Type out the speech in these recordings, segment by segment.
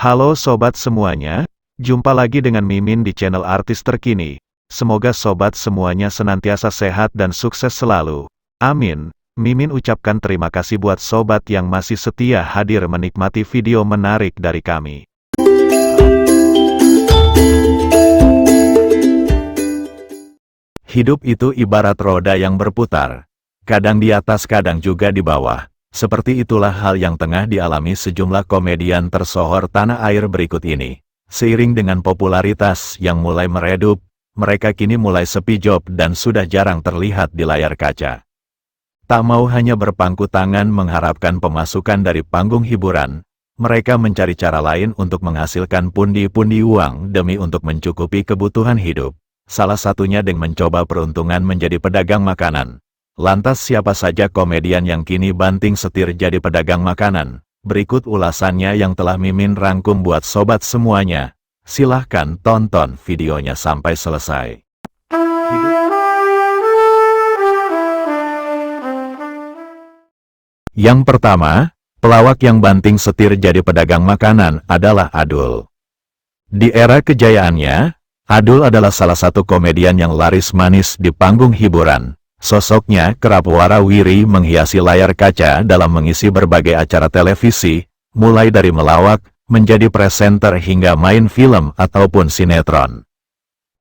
Halo sobat semuanya, jumpa lagi dengan Mimin di channel artis terkini. Semoga sobat semuanya senantiasa sehat dan sukses selalu. Amin. Mimin ucapkan terima kasih buat sobat yang masih setia hadir menikmati video menarik dari kami. Hidup itu ibarat roda yang berputar. Kadang di atas, kadang juga di bawah. Seperti itulah hal yang tengah dialami sejumlah komedian tersohor tanah air berikut ini. Seiring dengan popularitas yang mulai meredup, mereka kini mulai sepi job dan sudah jarang terlihat di layar kaca. Tak mau hanya berpangku tangan mengharapkan pemasukan dari panggung hiburan, mereka mencari cara lain untuk menghasilkan pundi-pundi uang demi untuk mencukupi kebutuhan hidup. Salah satunya dengan mencoba peruntungan menjadi pedagang makanan. Lantas siapa saja komedian yang kini banting setir jadi pedagang makanan? Berikut ulasannya yang telah Mimin rangkum buat sobat semuanya. Silahkan tonton videonya sampai selesai. Yang pertama, pelawak yang banting setir jadi pedagang makanan adalah Adul. Di era kejayaannya, Adul adalah salah satu komedian yang laris manis di panggung hiburan. Sosoknya kerap warawiri menghiasi layar kaca dalam mengisi berbagai acara televisi, mulai dari melawak, menjadi presenter hingga main film ataupun sinetron.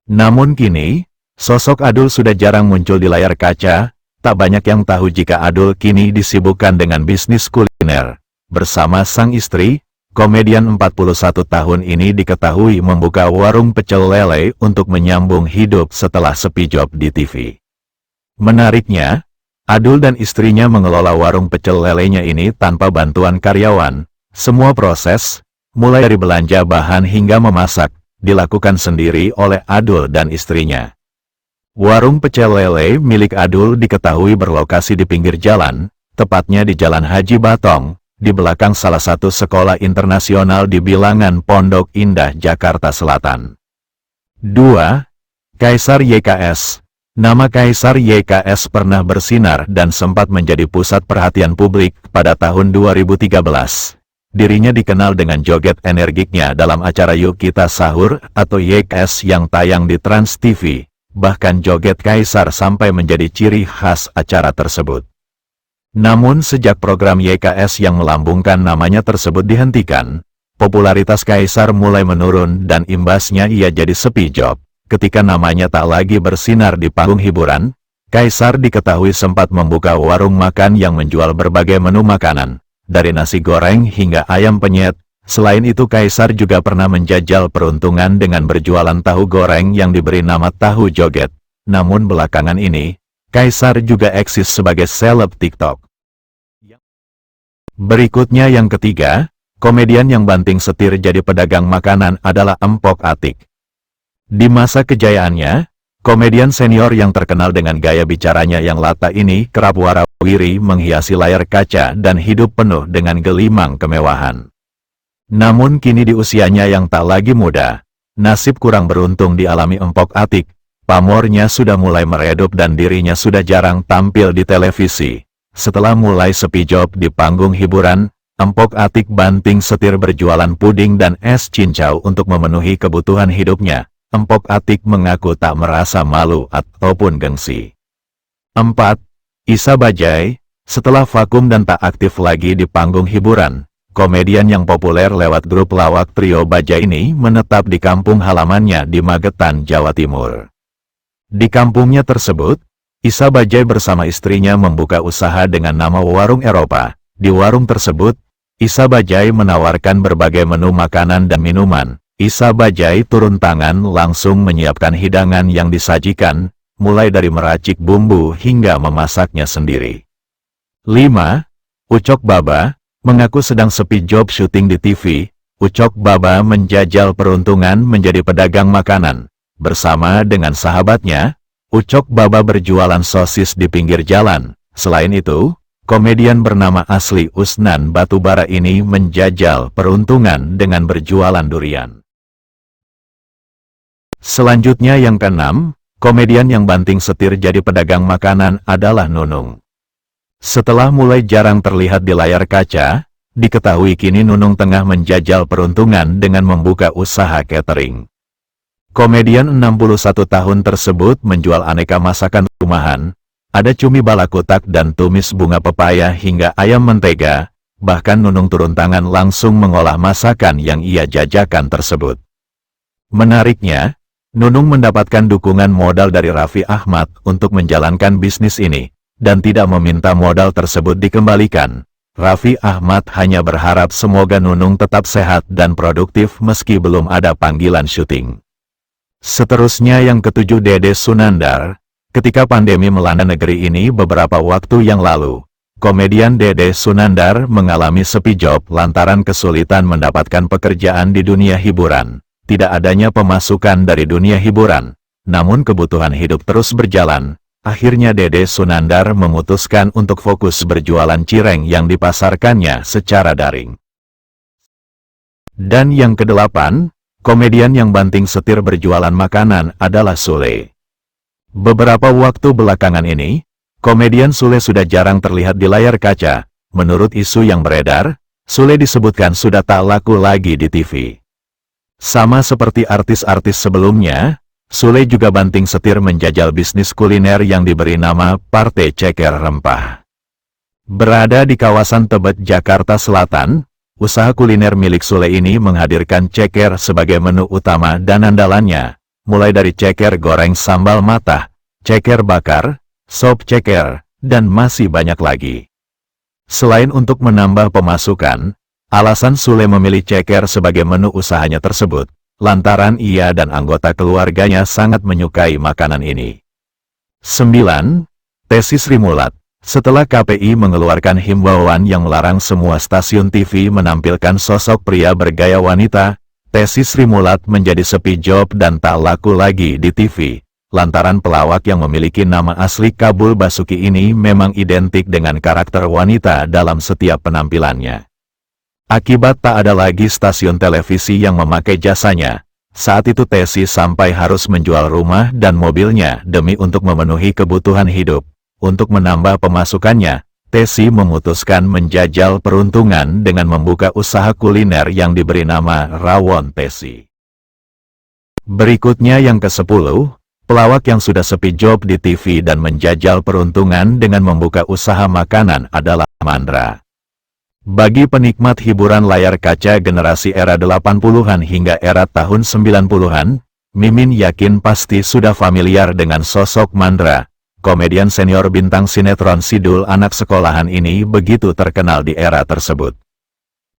Namun kini, sosok Adul sudah jarang muncul di layar kaca. Tak banyak yang tahu jika Adul kini disibukkan dengan bisnis kuliner. Bersama sang istri, komedian 41 tahun ini diketahui membuka warung pecel lele untuk menyambung hidup setelah sepi job di TV. Menariknya, Adul dan istrinya mengelola warung pecel lelenya ini tanpa bantuan karyawan. Semua proses, mulai dari belanja bahan hingga memasak, dilakukan sendiri oleh Adul dan istrinya. Warung pecel lele milik Adul diketahui berlokasi di pinggir jalan, tepatnya di Jalan Haji Batong, di belakang salah satu sekolah internasional di Bilangan Pondok Indah, Jakarta Selatan. 2. Kaisar YKS. Nama Kaisar YKS pernah bersinar dan sempat menjadi pusat perhatian publik pada tahun 2013. Dirinya dikenal dengan joget energiknya dalam acara Yuk Kita Sahur atau YKS yang tayang di Trans TV. Bahkan joget Kaisar sampai menjadi ciri khas acara tersebut. Namun sejak program YKS yang melambungkan namanya tersebut dihentikan, popularitas Kaisar mulai menurun dan imbasnya ia jadi sepi job. Ketika namanya tak lagi bersinar di panggung hiburan, Kaisar diketahui sempat membuka warung makan yang menjual berbagai menu makanan, dari nasi goreng hingga ayam penyet. Selain itu Kaisar juga pernah menjajal peruntungan dengan berjualan tahu goreng yang diberi nama tahu joget. Namun belakangan ini, Kaisar juga eksis sebagai seleb TikTok. Berikutnya yang ketiga, komedian yang banting setir jadi pedagang makanan adalah Empok Atiek. Di masa kejayaannya, komedian senior yang terkenal dengan gaya bicaranya yang lata ini kerap warawiri menghiasi layar kaca dan hidup penuh dengan gelimang kemewahan. Namun kini di usianya yang tak lagi muda, nasib kurang beruntung dialami Empok Atiek. Pamornya sudah mulai meredup dan dirinya sudah jarang tampil di televisi. Setelah mulai sepi job di panggung hiburan, Empok Atiek banting setir berjualan puding dan es cincau untuk memenuhi kebutuhan hidupnya. Empok Atiek mengaku tak merasa malu ataupun gengsi. 4. Isa Bajaj. Setelah vakum dan tak aktif lagi di panggung hiburan, komedian yang populer lewat grup lawak trio Bajaj ini menetap di kampung halamannya di Magetan, Jawa Timur. Di kampungnya tersebut, Isa Bajaj bersama istrinya membuka usaha dengan nama Warung Eropa. Di warung tersebut, Isa Bajaj menawarkan berbagai menu makanan dan minuman. Isa Bajaj turun tangan langsung menyiapkan hidangan yang disajikan, mulai dari meracik bumbu hingga memasaknya sendiri. 5. Ucok Baba. Mengaku sedang sepi job syuting di TV, Ucok Baba menjajal peruntungan menjadi pedagang makanan. Bersama dengan sahabatnya, Ucok Baba berjualan sosis di pinggir jalan. Selain itu, komedian bernama asli Usnan Batubara ini menjajal peruntungan dengan berjualan durian. Selanjutnya yang keenam, komedian yang banting setir jadi pedagang makanan adalah Nunung. Setelah mulai jarang terlihat di layar kaca, Diketahui kini Nunung tengah menjajal peruntungan dengan membuka usaha catering. Komedian 61 tahun tersebut menjual aneka masakan rumahan, ada cumi balakotak dan tumis bunga pepaya hingga ayam mentega, bahkan Nunung turun tangan langsung mengolah masakan yang ia jajakan tersebut. Menariknya, Nunung mendapatkan dukungan modal dari Raffi Ahmad untuk menjalankan bisnis ini, dan tidak meminta modal tersebut dikembalikan. Raffi Ahmad hanya berharap semoga Nunung tetap sehat dan produktif meski belum ada panggilan syuting. Seterusnya yang ketujuh, Dede Sunandar. Ketika pandemi melanda negeri ini beberapa waktu yang lalu, komedian Dede Sunandar mengalami sepi job lantaran kesulitan mendapatkan pekerjaan di dunia hiburan. Tidak adanya pemasukan dari dunia hiburan, namun kebutuhan hidup terus berjalan. Akhirnya Dede Sunandar memutuskan untuk fokus berjualan cireng yang dipasarkannya secara daring. Dan yang kedelapan, komedian yang banting setir berjualan makanan adalah Sule. Beberapa waktu belakangan ini, komedian Sule sudah jarang terlihat di layar kaca. Menurut isu yang beredar, Sule disebutkan sudah tak laku lagi di TV. Sama seperti artis-artis sebelumnya, Sule juga banting setir menjajal bisnis kuliner yang diberi nama Partai Ceker Rempah. Berada di kawasan Tebet, Jakarta Selatan, usaha kuliner milik Sule ini menghadirkan ceker sebagai menu utama dan andalannya, mulai dari ceker goreng sambal matah, ceker bakar, sop ceker, dan masih banyak lagi. Selain untuk menambah pemasukan, alasan Sule memilih ceker sebagai menu usahanya tersebut, lantaran ia dan anggota keluarganya sangat menyukai makanan ini. 9. Tessy Sri Mulat. Setelah KPI mengeluarkan himbauan yang melarang semua stasiun TV menampilkan sosok pria bergaya wanita, Tessy Sri Mulat menjadi sepi job dan tak laku lagi di TV, lantaran pelawak yang memiliki nama asli Kabul Basuki ini memang identik dengan karakter wanita dalam setiap penampilannya. Akibat tak ada lagi stasiun televisi yang memakai jasanya, saat itu Tessy sampai harus menjual rumah dan mobilnya demi untuk memenuhi kebutuhan hidup. Untuk menambah pemasukannya, Tessy memutuskan menjajal peruntungan dengan membuka usaha kuliner yang diberi nama Rawon Tessy. Berikutnya yang ke-10, pelawak yang sudah sepi job di TV dan menjajal peruntungan dengan membuka usaha makanan adalah Mandra. Bagi penikmat hiburan layar kaca generasi era 80-an hingga era tahun 90-an, Mimin yakin pasti sudah familiar dengan sosok Mandra. Komedian senior bintang sinetron Sidul anak sekolahan ini begitu terkenal di era tersebut.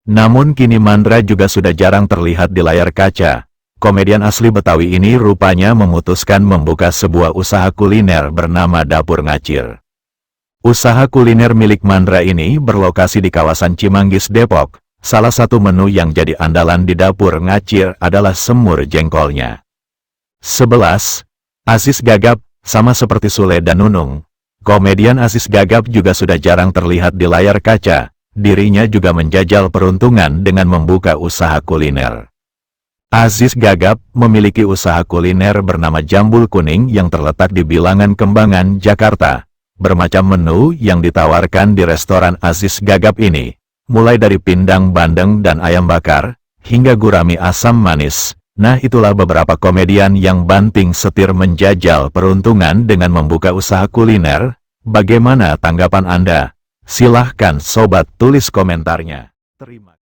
Namun kini Mandra juga sudah jarang terlihat di layar kaca. Komedian asli Betawi ini rupanya memutuskan membuka sebuah usaha kuliner bernama Dapur Ngacir. Usaha kuliner milik Mandra ini berlokasi di kawasan Cimanggis, Depok. Salah satu menu yang jadi andalan di Dapur Ngacir adalah semur jengkolnya. 11. Aziz Gagap. Sama seperti Sule dan Nunung, komedian Aziz Gagap juga sudah jarang terlihat di layar kaca. Dirinya juga menjajal peruntungan dengan membuka usaha kuliner. Aziz Gagap memiliki usaha kuliner bernama Jambul Kuning yang terletak di Bilangan Kembangan, Jakarta. Bermacam menu yang ditawarkan di restoran Aziz Gagap ini, mulai dari pindang bandeng dan ayam bakar, hingga gurami asam manis. Nah, itulah beberapa komedian yang banting setir menjajal peruntungan dengan membuka usaha kuliner. Bagaimana tanggapan Anda? Silahkan sobat tulis komentarnya. Terima kasih.